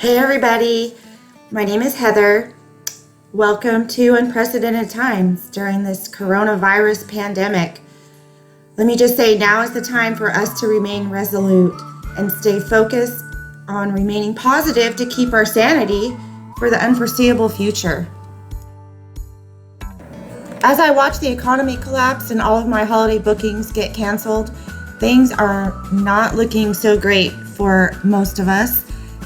Hey everybody, my name is Heather. Welcome to unprecedented times during this coronavirus pandemic. Let me just say, now is the time for us to remain resolute and stay focused on remaining positive to keep our sanity for the unforeseeable future. As I watch the economy collapse and all of my holiday bookings get canceled, things are not looking so great for most of us,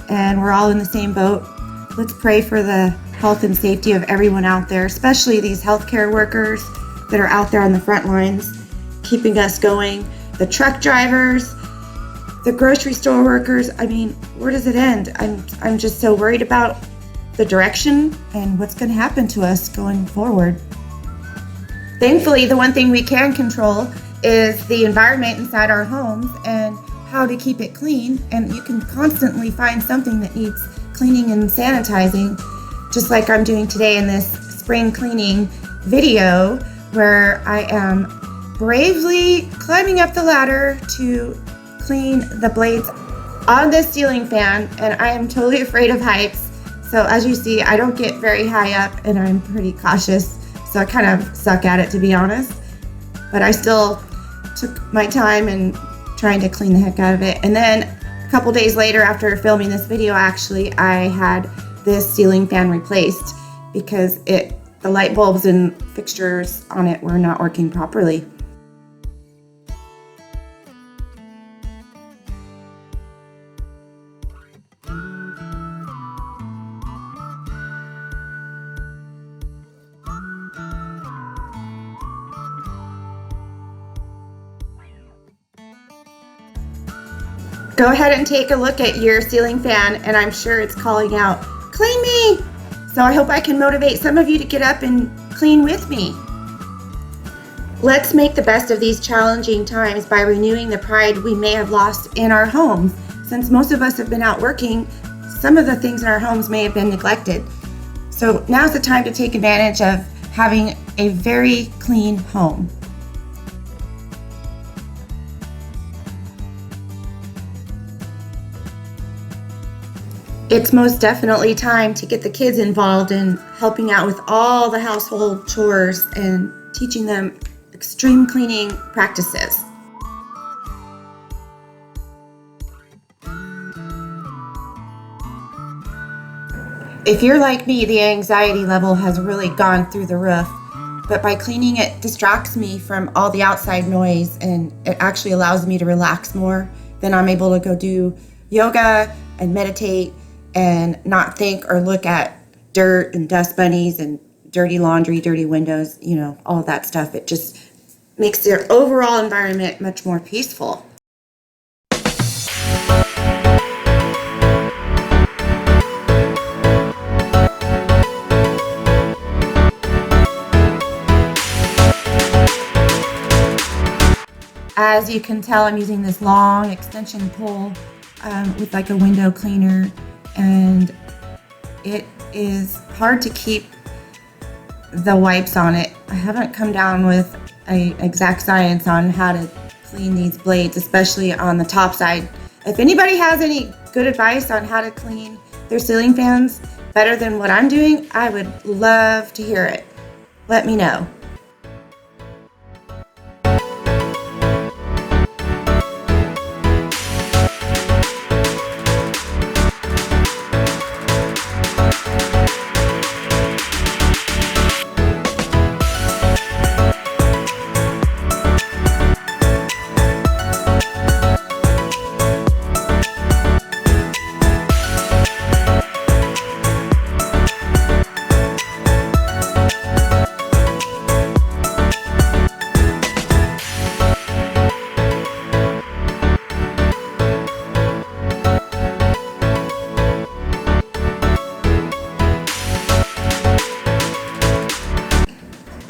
and we're all in the same boat. Let's pray for the health and safety of everyone out there, especially these healthcare workers that are out there on the front lines, keeping us going. The truck drivers, the grocery store workers. I mean, where does it end? I'm just so worried about the direction and what's going to happen to us going forward. Thankfully, the one thing we can control is the environment inside our homes and how to keep it clean. And you can constantly find something that needs cleaning and sanitizing, just like I'm doing today in this spring cleaning video, where I am bravely climbing up the ladder to clean the blades on this ceiling fan. And I am totally afraid of heights. So as you see, I don't get very high up and I'm pretty cautious. So I kind of suck at it, to be honest. But I still took my time and trying to clean the heck out of it. And then a couple days later, after filming this video, actually, I had this ceiling fan replaced because the light bulbs and fixtures on it were not working properly. Go ahead and take a look at your ceiling fan, and I'm sure it's calling out, "Clean me!" So I hope I can motivate some of you to get up and clean with me. Let's make the best of these challenging times by renewing the pride we may have lost in our homes. Since most of us have been out working, some of the things in our homes may have been neglected. So now's the time to take advantage of having a very clean home. It's most definitely time to get the kids involved in helping out with all the household chores and teaching them extreme cleaning practices. If you're like me, the anxiety level has really gone through the roof, but by cleaning it distracts me from all the outside noise, and it actually allows me to relax more. Then I'm able to go do yoga and meditate and not think or look at dirt and dust bunnies and dirty laundry, dirty windows, all of that stuff. It just makes their overall environment much more peaceful. As you can tell, I'm using this long extension pole with like a window cleaner, and it is hard to keep the wipes on it. I haven't come down with an exact science on how to clean these blades, especially on the top side. If anybody has any good advice on how to clean their ceiling fans better than what I'm doing, I would love to hear it. Let me know.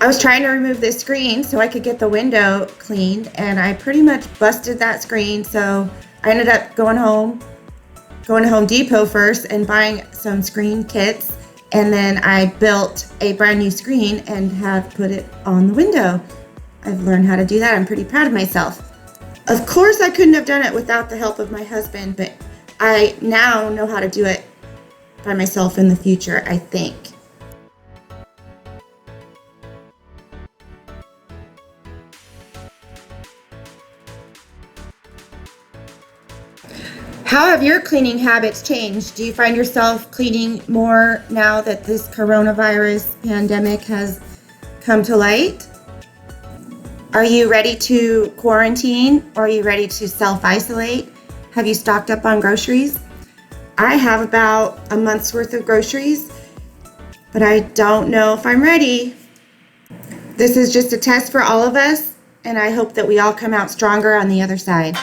I was trying to remove this screen so I could get the window cleaned, and I pretty much busted that screen. So I ended up going to Home Depot first and buying some screen kits, and then I built a brand new screen and have put it on the window. I've learned how to do that. I'm pretty proud of myself. Of course, I couldn't have done it without the help of my husband, but I now know how to do it by myself in the future, I think. How have your cleaning habits changed? Do you find yourself cleaning more now that this coronavirus pandemic has come to light? Are you ready to quarantine, or are you ready to self-isolate? Have you stocked up on groceries? I have about a month's worth of groceries, but I don't know if I'm ready. This is just a test for all of us, and I hope that we all come out stronger on the other side.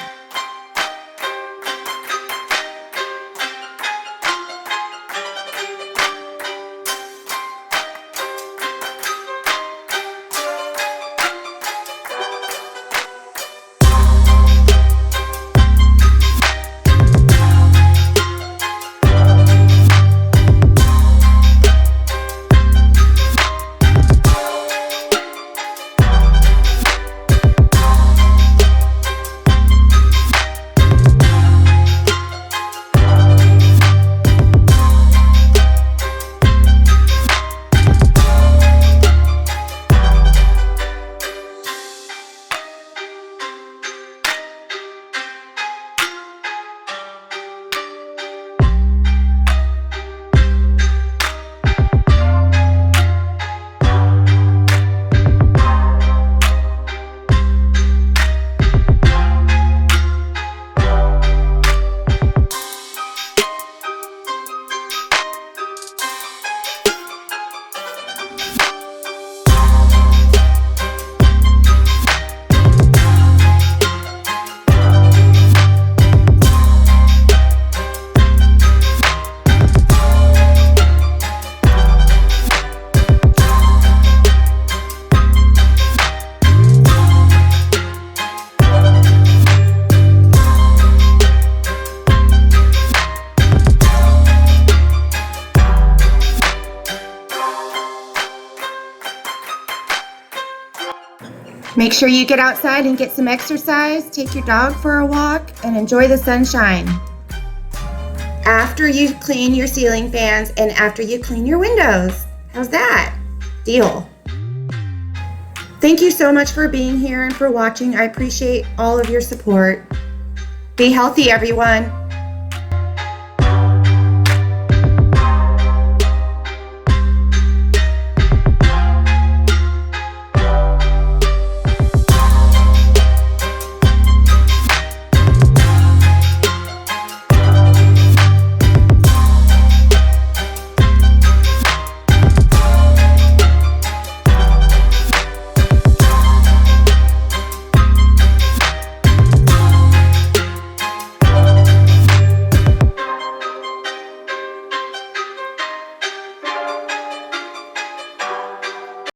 Make sure you get outside and get some exercise, take your dog for a walk, and enjoy the sunshine. After you clean your ceiling fans and after you clean your windows. How's that? Deal. Thank you so much for being here and for watching. I appreciate all of your support. Be healthy, everyone.